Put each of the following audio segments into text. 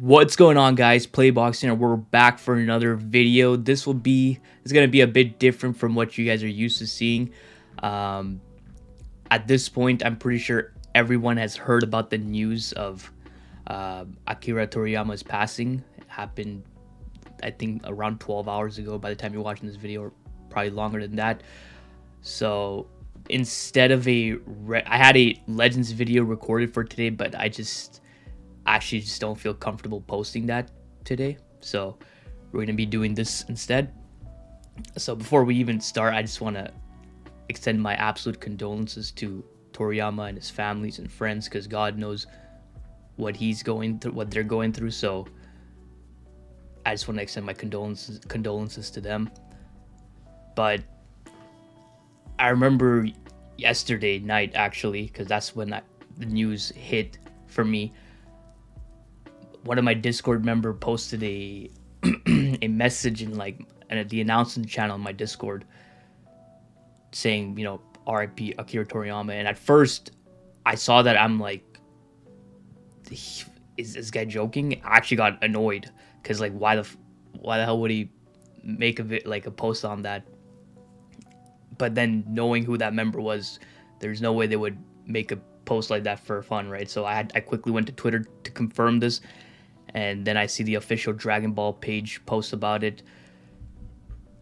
What's going on, guys? Playboxing, and we're back for another video. It's gonna be a bit different from what you guys are used to seeing. Um, at this point, I'm pretty sure everyone has heard about the news of Akira Toriyama's passing. It happened, I think, around 12 hours ago. By the time you're watching this video, or probably longer than that. So instead of I had a Legends video recorded for today, but I actually just don't feel comfortable posting that today. So we're going to be doing this instead. So before we even start, I just want to extend my absolute condolences to Toriyama and his families and friends, because God knows what he's going through, what they're going through. So I just want to extend my condolences to them. But I remember yesterday night, actually, because that's when the news hit for me. One of my Discord member posted a a message in the announcement channel in my Discord saying, R.I.P. Akira Toriyama. And at first I saw that, I'm like, is this guy joking? I actually got annoyed, because why the hell would he make a post on that? But then, knowing who that member was, there's no way they would make a post like that for fun, right? So I quickly went to Twitter to confirm this, and then I see the official Dragon Ball page post about it.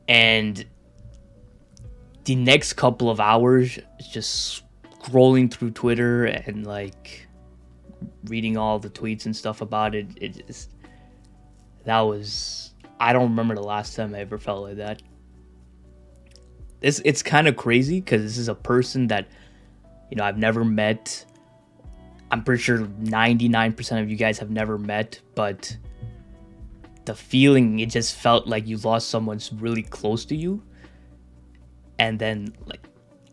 And the next couple of hours, just scrolling through Twitter and reading all the tweets and stuff about it, I don't remember the last time I ever felt like that. It's kind of crazy, because this is a person that I've never met. I'm pretty sure 99% of you guys have never met, but the feeling, it just felt like you lost someone really close to you. And then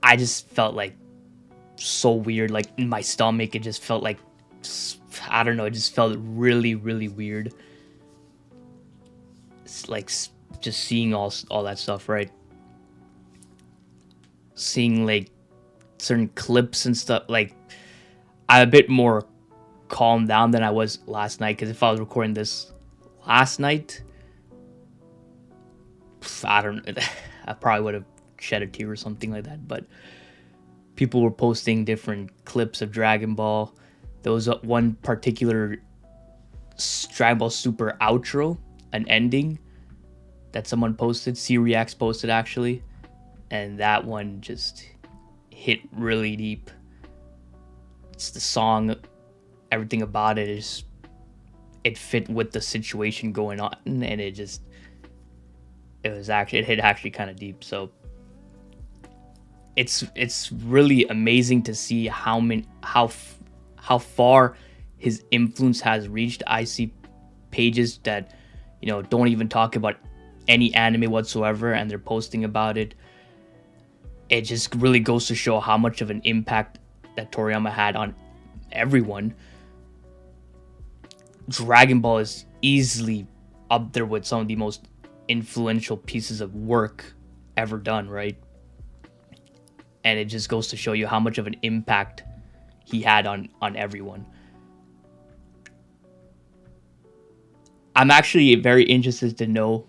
I just felt so weird, in my stomach. It just felt I don't know, it just felt really, really weird. It's just seeing all that stuff, right? Seeing certain clips and stuff. I'm a bit more calmed down than I was last night, because if I was recording this last night, I probably would have shed a tear or something like that. But people were posting different clips of Dragon Ball. There was one particular Dragon Ball Super outro, an ending that someone posted, C-Reacts posted actually, and that one just hit really deep. It's the song, everything about it fit with the situation going on, and it hit actually kind of deep. So it's really amazing to see how far his influence has reached. I see pages that don't even talk about any anime whatsoever, and they're posting about it. It just really goes to show how much of an impact that Toriyama had on everyone. Dragon Ball is easily up there with some of the most influential pieces of work ever done, right? And it just goes to show you how much of an impact he had on everyone. I'm actually very interested to know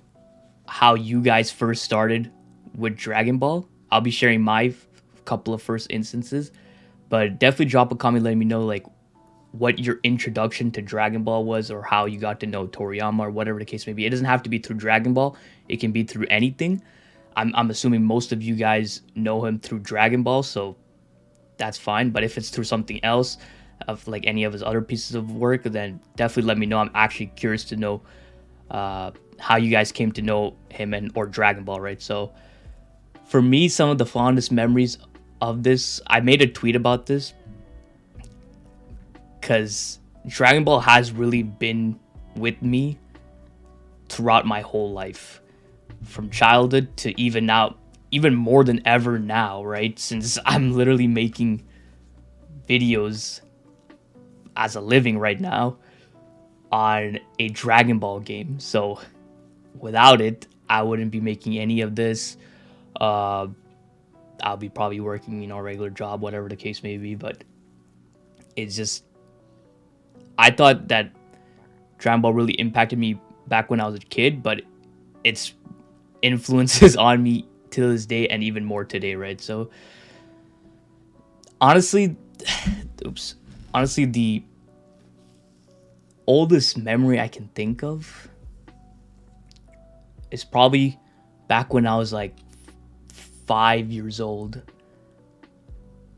how you guys first started with Dragon Ball. I'll be sharing my couple of first instances, but definitely drop a comment letting me know what your introduction to Dragon Ball was, or how you got to know Toriyama, or whatever the case may be. It doesn't have to be through Dragon Ball. It can be through anything. I'm assuming most of you guys know him through Dragon Ball, so that's fine. But if it's through something else, of any of his other pieces of work, then definitely let me know. I'm actually curious to know how you guys came to know him or Dragon Ball, right? So for me, some of the fondest memories of this, I made a tweet about this, because Dragon Ball has really been with me throughout my whole life, from childhood to even now, even more than ever now, right? Since I'm literally making videos as a living right now on a Dragon Ball game. So without it, I wouldn't be making any of this. I'll be probably working, a regular job, whatever the case may be. But it's just, I thought that Dragon Ball really impacted me back when I was a kid, but its influences on me to this day and even more today, right? So honestly, oops, honestly, the oldest memory I can think of is probably back when I was like 5 years old.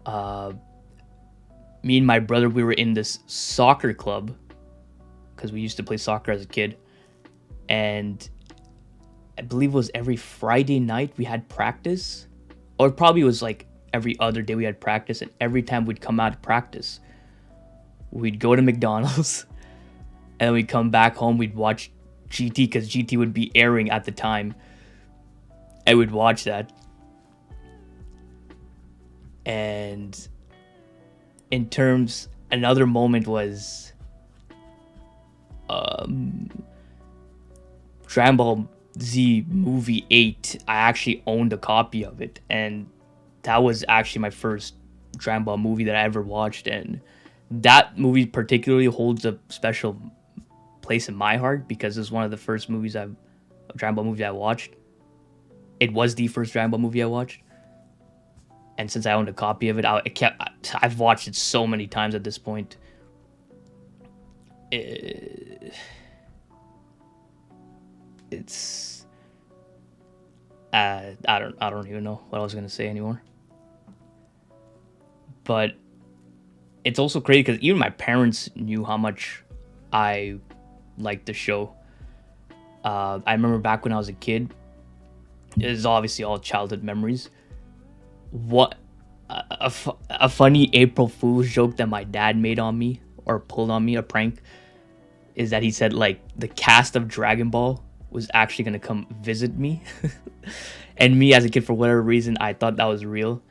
Uh, Me and my brother, we were in this soccer club because we used to play soccer as a kid, and I believe it was every Friday night we had practice, or it probably was like every other day we had practice, and every time we'd come out of practice, we'd go to McDonald's, and then we'd come back home, we'd watch GT because GT would be airing at the time, and we'd watch that. And in terms, another moment was Dragon Ball Z movie 8. I actually owned a copy of it, and that was actually my first Dragon Ball movie that I ever watched, and that movie particularly holds a special place in my heart because it's one of the first Dragon Ball movies I watched. It was the first Dragon Ball movie I watched, and since I owned a copy of it, I've watched it so many times at this point. It's I don't even know what I was gonna say anymore. But it's also crazy because even my parents knew how much I liked the show. I remember back when I was a kid. It is obviously all childhood memories. What a funny April Fool's joke that my dad made on me or pulled on me, a prank, is that he said like the cast of Dragon Ball was actually gonna come visit me, and me as a kid for whatever reason I thought that was real,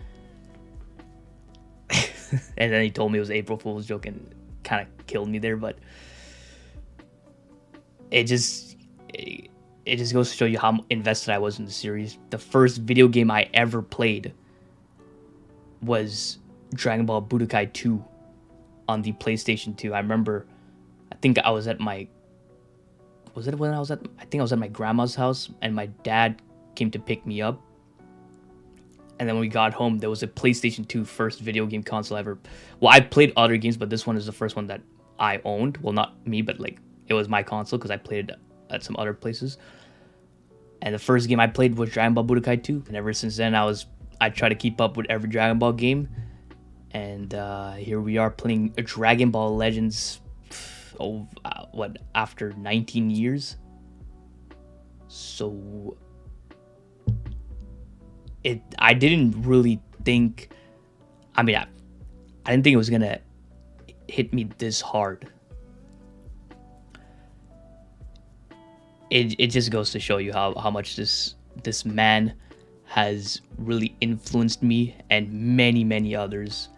and then he told me it was April Fool's joke and kind of killed me there. But it just goes to show you how invested I was in the series. The first video game I ever played was Dragon Ball Budokai 2 on the PlayStation 2. I remember, I think I was at my, was it when I was at, I think I was at my grandma's house, and my dad came to pick me up. And then when we got home, there was a PlayStation 2 first video game console ever. Well, I played other games, but this one is the first one that I owned. Well, not me, but like it was my console because I played it at some other places. And the first game I played was Dragon Ball Budokai 2. And ever since then, I try to keep up with every Dragon Ball game. And here we are playing a Dragon Ball Legends, after 19 years? So I didn't really think, I didn't think it was gonna hit me this hard. It just goes to show you how much this man has really influenced me and many others.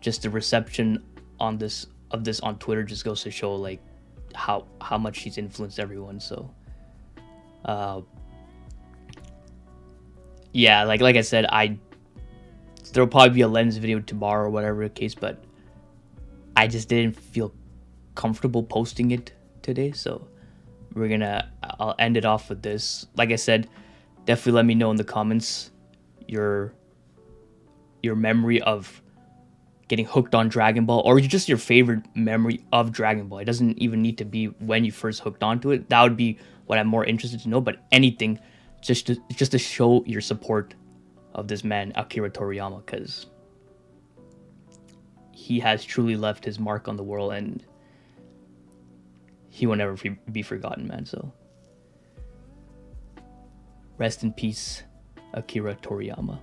Just the reception on this on Twitter just goes to show like how much he's influenced everyone. So yeah, like I said, there'll probably be a Lens video tomorrow or whatever the case, but I just didn't feel comfortable posting it today, so I'll end it off with this. Like I said, definitely let me know in the comments your memory of getting hooked on Dragon Ball, or just your favorite memory of Dragon Ball. It doesn't even need to be when you first hooked onto it. That would be what I'm more interested to know, but anything just to show your support of this man, Akira Toriyama, because he has truly left his mark on the world, and he will never be forgotten, man. So rest in peace, Akira Toriyama.